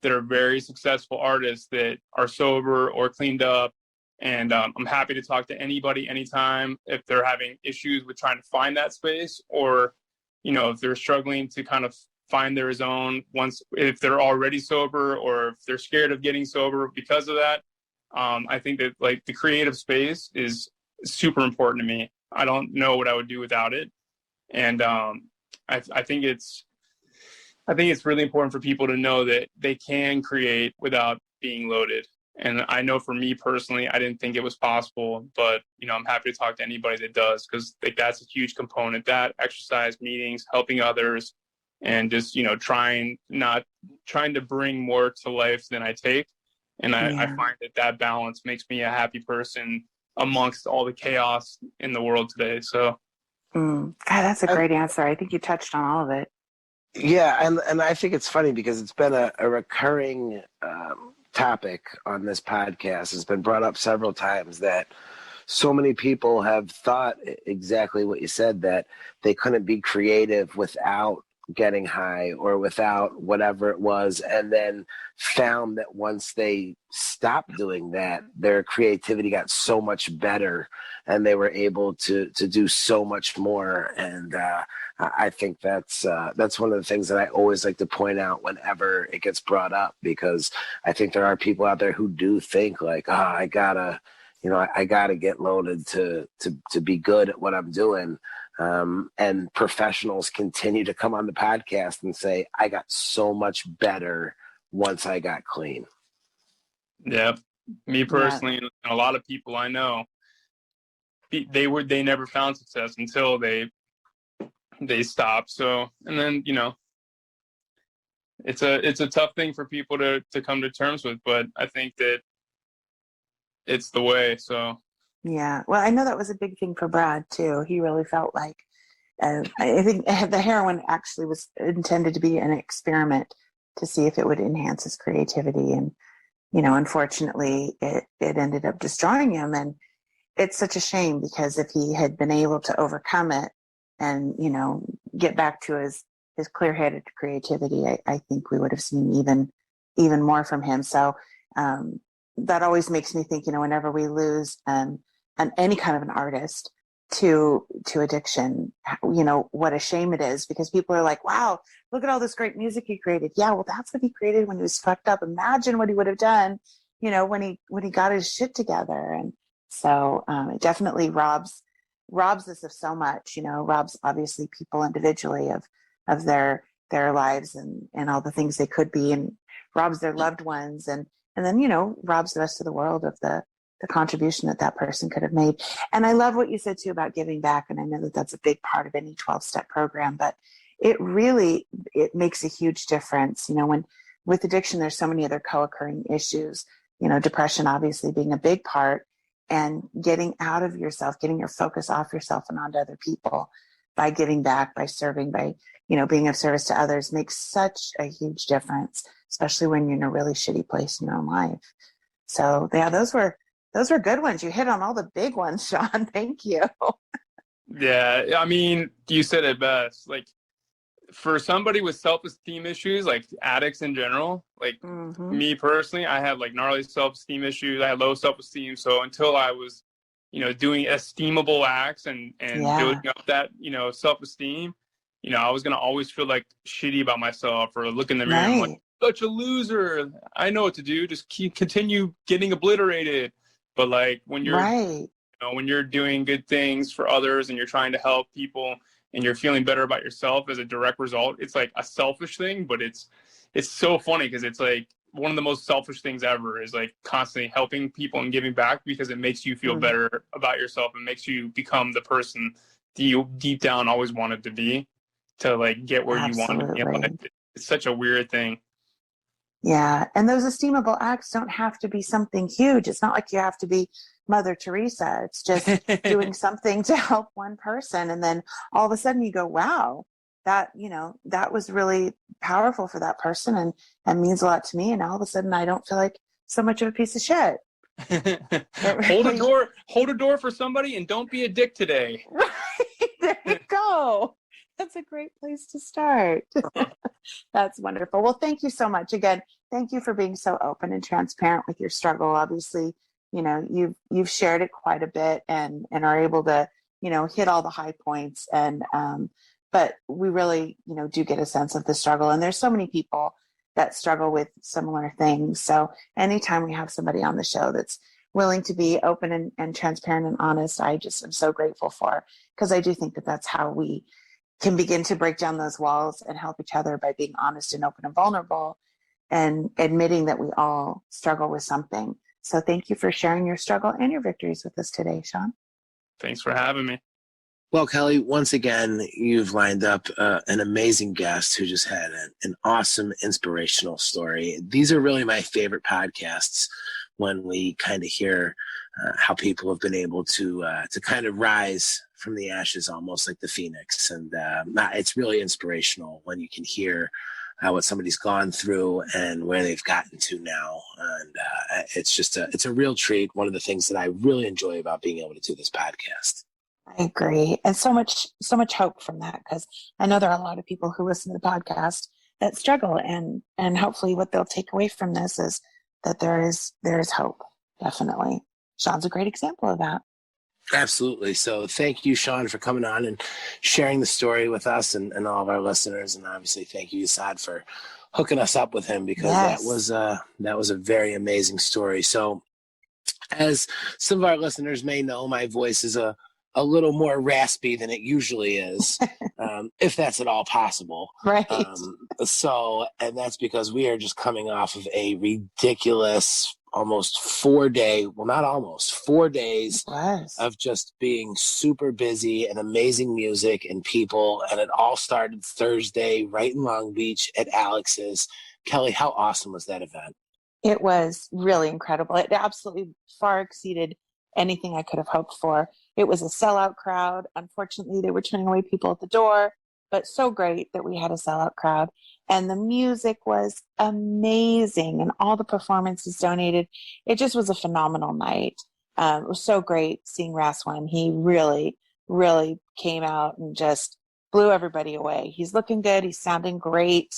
that are very successful artists that are sober or cleaned up And I'm happy to talk to anybody anytime if they're having issues with trying to find that space, or, if they're struggling to kind of find their zone if they're already sober, or if they're scared of getting sober because of that. I think that like the creative space is super important to me. I don't know what I would do without it. And I think it's really important for people to know that they can create without being loaded. And I know for me personally, I didn't think it was possible, but, I'm happy to talk to anybody that does, because like that's a huge component, that exercise, meetings, helping others, and just, trying to bring more to life than I take. And I find that balance makes me a happy person amongst all the chaos in the world today. So. God, that's a great answer. I think you touched on all of it. Yeah, and I think it's funny because it's been a recurring topic on this podcast. It's been brought up several times that so many people have thought exactly what you said, that they couldn't be creative without getting high or without whatever it was, and then found that once they stopped doing that, their creativity got so much better and they were able to do so much more. And I think that's one of the things that I always like to point out whenever it gets brought up, because I think there are people out there who do think like, I gotta get loaded to be good at what I'm doing. And professionals continue to come on the podcast and say, I got so much better once I got clean. Yeah, me personally, and a lot of people I know, they never found success until they stopped. So, and then, it's a tough thing for people to come to terms with, but I think that it's the way. So. Yeah. Well, I know that was a big thing for Brad too. He really felt like, I think the heroin actually was intended to be an experiment to see if it would enhance his creativity. And, unfortunately it ended up destroying him. And it's such a shame, because if he had been able to overcome it and, get back to his clear-headed creativity, I think we would have seen even more from him. So, that always makes me think, whenever we lose, any kind of an artist to addiction, what a shame it is, because people are like, wow, look at all this great music he created. Yeah, well, that's what he created when he was fucked up. Imagine what he would have done, when he got his shit together. And so it definitely robs us of so much, robs obviously people individually of their lives and all the things they could be, and robs their loved ones, and then, robs the rest of the world of the contribution that person could have made. And I love what you said too about giving back. And I know that that's a big part of any 12-step program, but it makes a huge difference. When with addiction, there's so many other co-occurring issues, depression obviously being a big part, and getting out of yourself, getting your focus off yourself and onto other people by giving back, by serving, by, being of service to others makes such a huge difference, especially when you're in a really shitty place in your own life. So yeah, those were good ones. You hit on all the big ones, Sean. Thank you. Yeah, I mean, you said it best. Like, for somebody with self-esteem issues, like addicts in general, like me personally, I had like gnarly self-esteem issues. I had low self-esteem. So until I was, doing esteemable acts and building up that, self-esteem, I was going to always feel like shitty about myself, or look in the mirror and I'm like, such a loser. I know what to do. Just continue getting obliterated. But like when you're, when you're doing good things for others and you're trying to help people and you're feeling better about yourself as a direct result, it's like a selfish thing, but it's so funny because it's like one of the most selfish things ever is like constantly helping people and giving back, because it makes you feel better about yourself and makes you become the person that you deep down always wanted to be, to like get where you want to be in life. It's such a weird thing. Yeah. And those esteemable acts don't have to be something huge. It's not like you have to be Mother Teresa. It's just doing something to help one person. And then all of a sudden you go, wow, that was really powerful for that person and means a lot to me. And all of a sudden I don't feel like so much of a piece of shit. Hold a door for somebody and don't be a dick today. Right. There you go. That's a great place to start. That's wonderful. Well, thank you so much. Again, thank you for being so open and transparent with your struggle. Obviously, you've shared it quite a bit and are able to, hit all the high points. And, but we really, do get a sense of the struggle. And there's so many people that struggle with similar things. So anytime we have somebody on the show that's willing to be open and transparent and honest, I just am so grateful for, because I do think that that's how we can begin to break down those walls and help each other, by being honest and open and vulnerable and admitting that we all struggle with something. So thank you for sharing your struggle and your victories with us today, Sean. Thanks for having me. Well, Kelly, once again, you've lined up an amazing guest who just had an awesome, inspirational story. These are really my favorite podcasts, when we kind of hear how people have been able to kind of rise from the ashes, almost like the phoenix. And it's really inspirational when you can hear what somebody's gone through and where they've gotten to now. And it's a real treat. One of the things that I really enjoy about being able to do this podcast. I agree. And so much hope from that, because I know there are a lot of people who listen to the podcast that struggle, and hopefully what they'll take away from this is that there is hope. Definitely. Sean's a great example of that. Absolutely. So thank you, Sean, for coming on and sharing the story with us and all of our listeners. And obviously thank you, Yasad, for hooking us up with him, because that was a very amazing story. So as some of our listeners may know, my voice is a little more raspy than it usually is, if that's at all possible. Right. And that's because we are just coming off of a ridiculous, almost 4 days of just being super busy and amazing music and people. And it all started Thursday right in Long Beach at Alex's. Kelly, how awesome was that event? It was really incredible. It absolutely far exceeded anything I could have hoped for. It was a sellout crowd. Unfortunately, they were turning away people at the door, but so great that we had a sellout crowd. And the music was amazing, and all the performances donated. It just was a phenomenal night. It was so great seeing Raswan. He really, really came out and just blew everybody away. He's looking good. He's sounding great.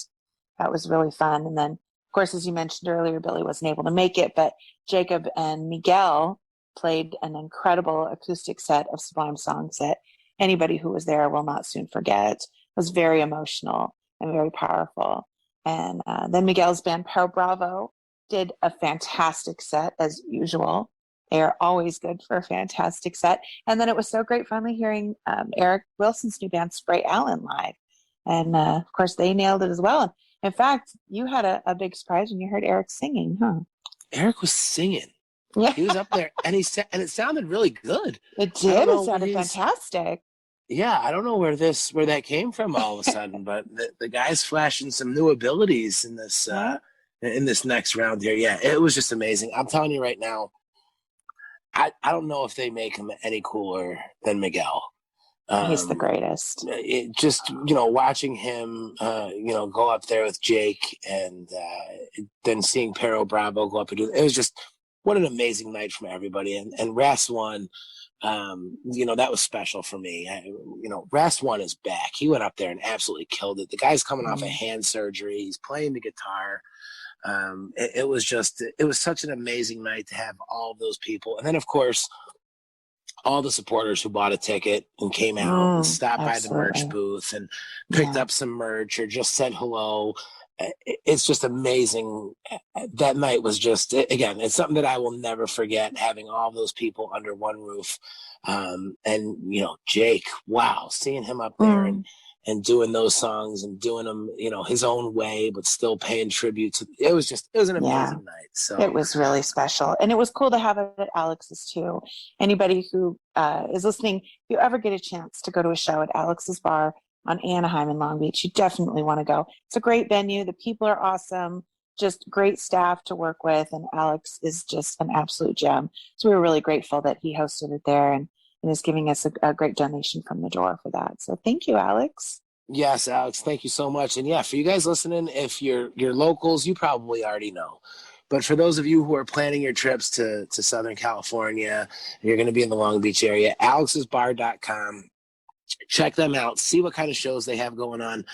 That was really fun. And then, of course, as you mentioned earlier, Billy wasn't able to make it, but Jacob and Miguel played an incredible acoustic set of Sublime songs that anybody who was there will not soon forget. It was very emotional and very powerful. And then Miguel's band, Perro, did a fantastic set as usual. They are always good for a fantastic set. And then it was so great finally hearing Eric Wilson's new band, Spray Allen, live. And of course, they nailed it as well. And in fact, you had a big surprise when you heard Eric singing, huh? Eric was singing. Yeah. He was up there, and it sounded really good. It did. It sounded fantastic. Yeah, I don't know where that came from all of a sudden, but the guy's flashing some new abilities in this next round here. Yeah, it was just amazing. I'm telling you right now, I don't know if they make him any cooler than Miguel. He's the greatest. Watching him, go up there with Jake, and then seeing Perro Bravo go up and do it was just. What an amazing night from everybody. And Raswan, that was special for me. Raswan is back. He went up there and absolutely killed it. The guy's coming off of hand surgery. He's playing the guitar. It was such an amazing night to have all of those people. And then, of course, all the supporters who bought a ticket and came out and stopped by the merch booth and picked up some merch or just said hello. It's just amazing. That night was just, again, it's something that I will never forget, having all those people under one roof. Jake, wow, seeing him up there and doing those songs and doing them, his own way, but still paying tribute to, it was an amazing night. So it was really special. And it was cool to have it at Alex's too. Anybody who is listening, if you ever get a chance to go to a show at Alex's Bar on Anaheim in Long Beach, you definitely want to go. It's a great venue. The people are awesome, just great staff to work with. And Alex is just an absolute gem. So we were really grateful that he hosted it there and is giving us a great donation from the door for that. So thank you, Alex. Yes, Alex, thank you so much. And yeah, for you guys listening, if you're locals, you probably already know. But for those of you who are planning your trips to Southern California, you're going to be in the Long Beach area, alexsbar.com. check them out, see what kind of shows they have going on.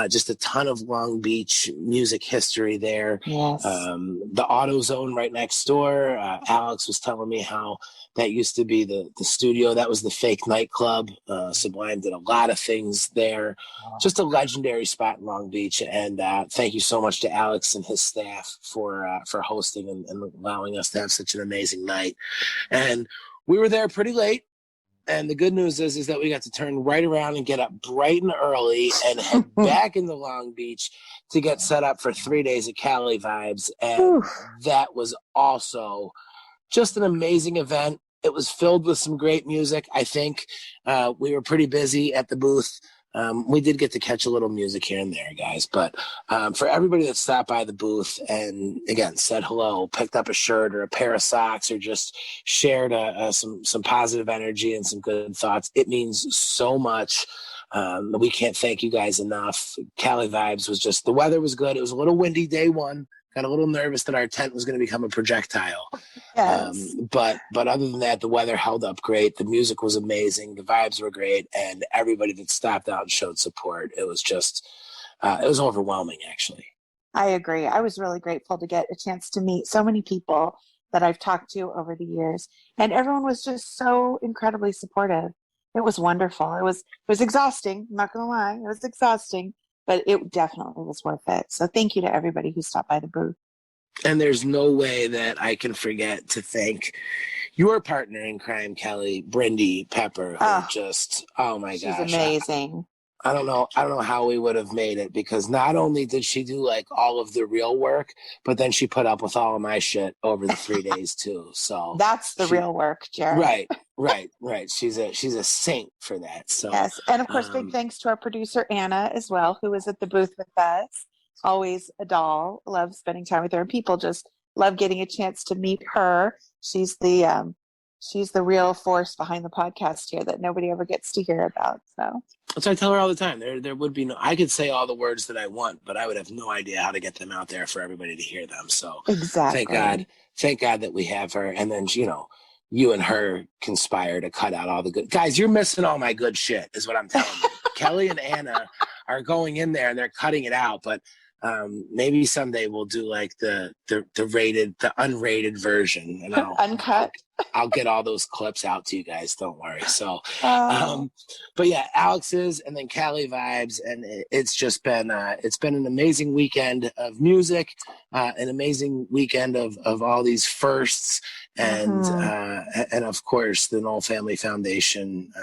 Just a ton of Long Beach music history there. Yes. The Auto Zone right next door. Alex was telling me how that used to be the studio. That was the fake nightclub. Sublime did a lot of things there. Just a legendary spot in Long Beach. And thank you so much to Alex and his staff for hosting and allowing us to have such an amazing night. And we were there pretty late. And the good news is that we got to turn right around and get up bright and early and head back into Long Beach to get set up for 3 days of Cali Vibes. And that was also just an amazing event. It was filled with some great music. I think we were pretty busy at the booth. We did get to catch a little music here and there, guys. But for everybody that stopped by the booth and, again, said hello, picked up a shirt or a pair of socks or just shared some positive energy and some good thoughts, it means so much. We can't thank you guys enough. Cali Vibes was just, the weather was good. It was a little windy day one. Got a little nervous that our tent was going to become a projectile. Yes. But other than that, the weather held up great. The music was amazing. The vibes were great. And everybody that stopped out and showed support, it was just, it was overwhelming, actually. I agree. I was really grateful to get a chance to meet so many people that I've talked to over the years. And everyone was just so incredibly supportive. It was wonderful. It was exhausting. I'm not going to lie. It was exhausting. But it definitely was worth it. So thank you to everybody who stopped by the booth. And there's no way that I can forget to thank your partner in crime, Kelly, Brindy Pepper, who just, oh my gosh. She's amazing. I don't know how we would have made it, because not only did she do like all of the real work, but then she put up with all of my shit over the 3 days too. So that's the real work, Jarett. Right. She's a saint for that. So yes, and of course, big thanks to our producer Anna as well, who was at the booth with us. Always a doll. Love spending time with her, and people just love getting a chance to meet her. She's the real force behind the podcast here that nobody ever gets to hear about. So I tell her all the time. There would be I could say all the words that I want, but I would have no idea how to get them out there for everybody to hear them. So exactly. Thank God that we have her. And then you and her conspire to cut out all the good guys. You're missing all my good shit, is what I'm telling you. Kelly and Anna are going in there and they're cutting it out, but maybe someday we'll do like the unrated version, and uncut. I'll get all those clips out to you guys. Don't worry. So, but yeah, Alex's and then Cali Vibes, and it's just been an amazing weekend of music, an amazing weekend of all these firsts, and of course the Knoll Family Foundation,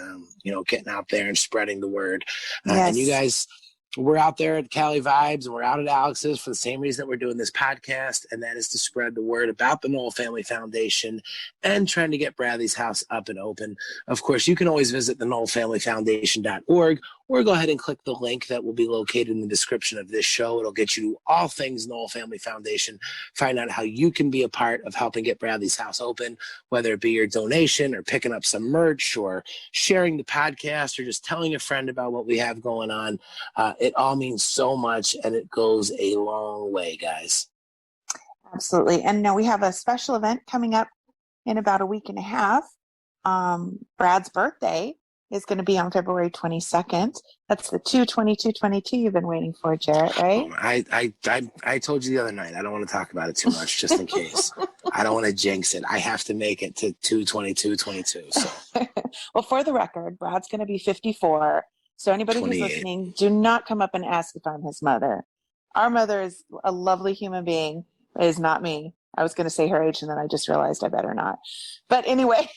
getting out there and spreading the word, and you guys. We're out there at Cali Vibes and we're out at Alex's for the same reason that we're doing this podcast, and that is to spread the word about the Knoll Family Foundation and trying to get Bradley's house up and open. Of course, you can always visit the knollfamilyfoundation.org or go ahead and click the link that will be located in the description of this show. It'll get you to all things Knoll Family Foundation. Find out how you can be a part of helping get Bradley's house open, whether it be your donation or picking up some merch or sharing the podcast or just telling a friend about what we have going on. It all means so much, and it goes a long way, guys. Absolutely. And now we have a special event coming up in about a week and a half. Brad's birthday is going to be on February 22nd. That's the 2/22/22 you've been waiting for, Jarett, right? I told you the other night, I don't want to talk about it too much, just in case. I don't want to jinx it. I have to make it to 2/22/22. So. Well, for the record, Brad's going to be 54. So anybody 28. who's listening, do not come up and ask if I'm his mother. Our mother is a lovely human being. It is not me. I was going to say her age, and then I just realized I better not. But anyway,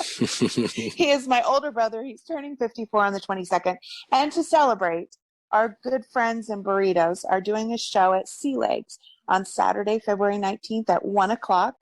he is my older brother. He's turning 54 on the 22nd. And to celebrate, our good friends in Burritos are doing a show at Sea Legs on Saturday, February 19th at 1 o'clock.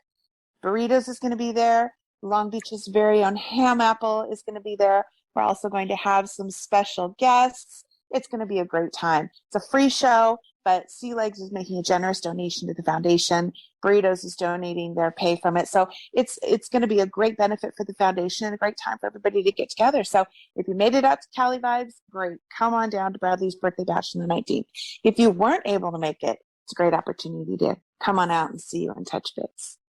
Burritos is going to be there. Long Beach's very own Ham Apple is going to be there. We're also going to have some special guests. It's going to be a great time. It's a free show, but Sea Legs is making a generous donation to the foundation. Burritos is donating their pay from it. So it's going to be a great benefit for the foundation and a great time for everybody to get together. So if you made it out to Cali Vibes, great. Come on down to Bradley's birthday bash on the 19th. If you weren't able to make it, it's a great opportunity to come on out and see you and touch bits.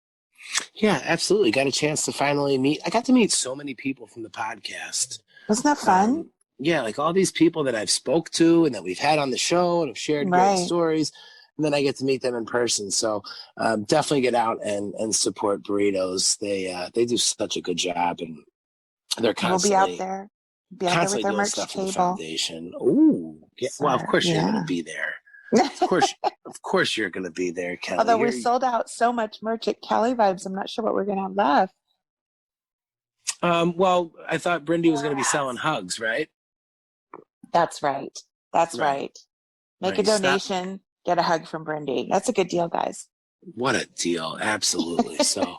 Yeah, absolutely. Got a chance to finally meet. I got to meet so many people from the podcast. Wasn't that fun? Yeah, like all these people that I've spoke to and that we've had on the show and have shared great stories. And then I get to meet them in person. So definitely get out and support Burritos. They do such a good job, and they're constantly we'll be out there. Be out there with our doing merch stuff for table. the foundation. Ooh, yeah. Well, of course you're going to be there. Of course you're going to be there, Kelly. Although we sold out so much merch at Kelly Vibes, I'm not sure what we're going to have left. Well, I thought Brindy was going to be selling hugs, right? That's right. Make a donation, get a hug from Brindy. That's a good deal, guys. What a deal. Absolutely. So,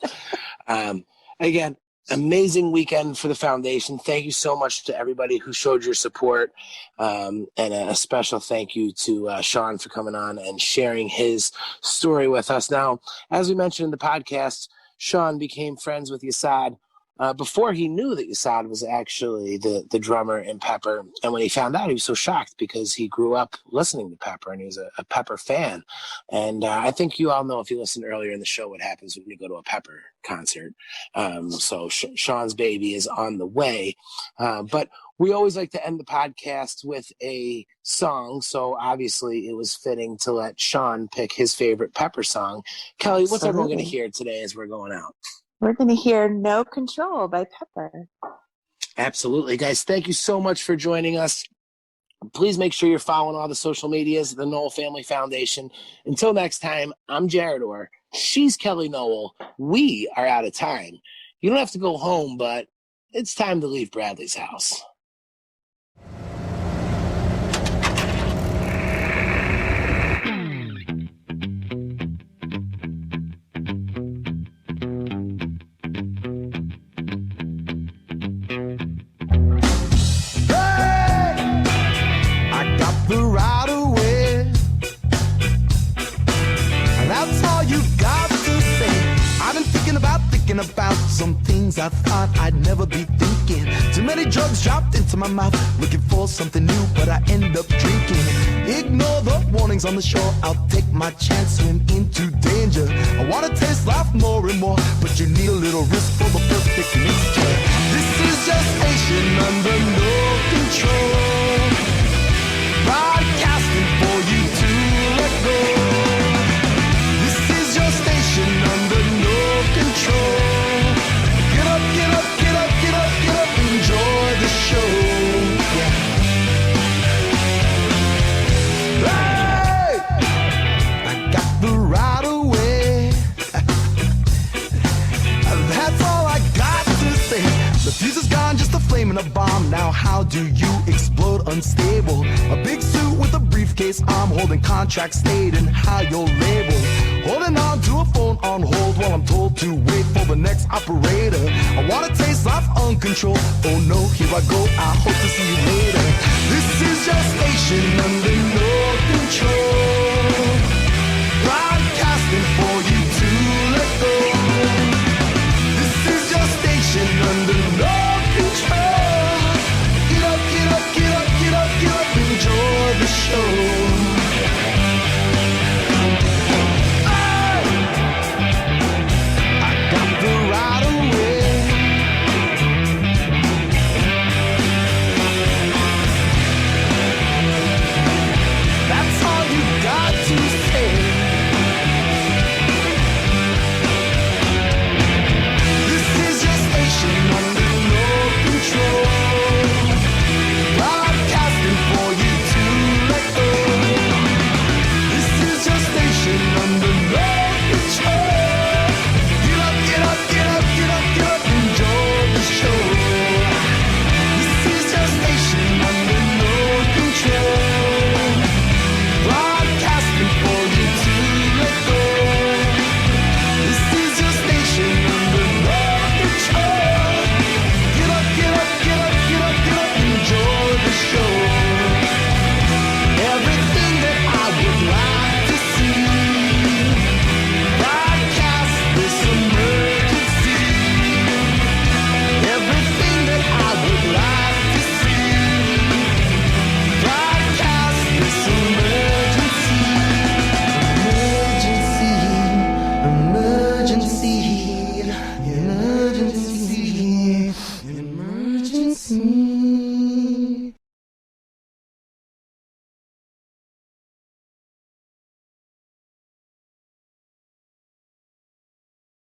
again, amazing weekend for the foundation. Thank you so much to everybody who showed your support. And a special thank you to Sean for coming on and sharing his story with us. Now, as we mentioned in the podcast, Sean became friends with Yasad before he knew that Yasad was actually the drummer in Pepper. And when he found out, he was so shocked because he grew up listening to Pepper and he was a Pepper fan. And I think you all know, if you listened earlier in the show, what happens when you go to a Pepper concert. So Sean's baby is on the way. But we always like to end the podcast with a song. So obviously it was fitting to let Sean pick his favorite Pepper song. Kelly, what's everyone going to hear today as we're going out? We're going to hear No Control by Pepper. Absolutely. Guys, thank you so much for joining us. Please make sure you're following all the social medias, the Knoll Family Foundation. Until next time, I'm Jarett Orr. She's Kelly Knoll. We are out of time. You don't have to go home, but it's time to leave Bradley's house. The right away. That's all you got to say. I've been thinking about some things I thought I'd never be thinking. Too many drugs dropped into my mouth, looking for something new, but I end up drinking. Ignore the warnings on the shore, I'll take my chance, swim into danger. I wanna taste life more and more, but you need a little risk for the perfect mixture. This is gestation under no control. Broadcasting for you to let go. This is your station under no control. Get up, get up, get up, get up, get up, enjoy the show. Yeah. Hey! I got the right away. That's all I got to say. The fuse is gone, just a flame in a bomb. Now how do you explode unstable? A big suit with a briefcase, I'm holding contracts stating how you're labeled. Holding on to a phone on hold while I'm told to wait for the next operator. I wanna taste life uncontrolled. Oh no, here I go, I hope to see you later. This is your station under no control. Broadcasting for you to let go. This is your station under no control. Get up, get up, get up, get up, get up, enjoy the show. Hey! I got the right away. That's all you Mm.